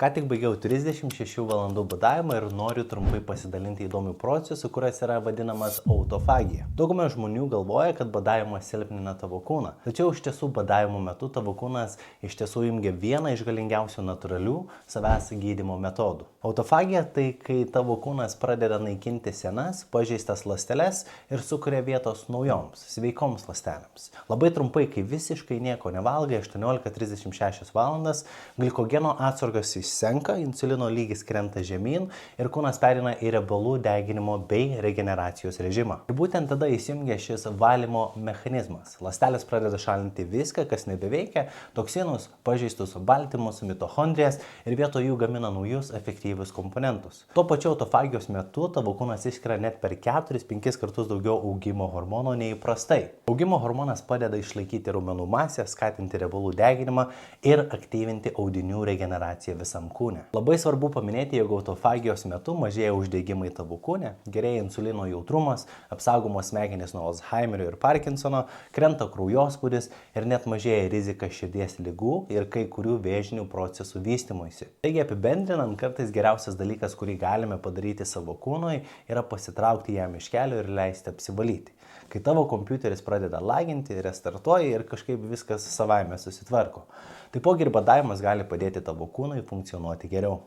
Ką tik baigiau 36 valandų badavimą ir noriu trumpai pasidalinti įdomių procesų, kurias yra vadinamas autofagija. Dauguma žmonių galvoja, kad badavimas silpnina tavo kūną. Tačiau iš tiesų badavimo metu tavo kūnas iš tiesų įjungia vieną iš galingiausių natūralių savęs gydymo metodų. Autofagija tai kai tavo kūnas pradeda naikinti senas, pažeistas ląsteles ir sukuria vietos naujoms, sveikoms ląstelėms. Labai trumpai, kai visiškai nieko nevalgai 18-36 valandas, glikogeno atsargos senka, insulino lygis krenta žemyn ir kūnas perina į riebalų deginimo bei regeneracijos režimą. Ir būtent tada įsijungia šis valymo mechanizmas. Ląstelės pradeda šalinti viską, kas nebeveikia, toksinus, pažeistus baltymus, mitochondrijas ir vietoj jų gamina naujus efektyvius komponentus. Tuo pačiu autofagijos metu tavo kūnas išskiria net per 4-5 kartus daugiau augimo hormono nei įprastai. Augimo hormonas padeda išlaikyti raumenų masę, skatinti riebalų deginimą ir aktyvinti audinių regeneraciją visam kūne. Labai svarbu paminėti, jog autofagijos metu mažėja uždegimai tavo kūne, gerėja insulino jautrumas, apsaugomos smegenys nuo Alzheimerio ir Parkinsono, krenta kraujospūdis ir net mažėja rizika širdies ligų ir kai kurių vėžinių procesų vystymuisi. Taigi apibendrinant, kartais geriausias dalykas, kurį galime padaryti savo kūnui, yra pasitraukti jam iš kelio ir leisti apsivalyti. Kai tavo kompiuteris pradeda laginti, restartuoja ir kažkaip viskas savaime susitvarko. Taipogi ir badavimas gali padėti tavo kūnui funkcionuoti geriau.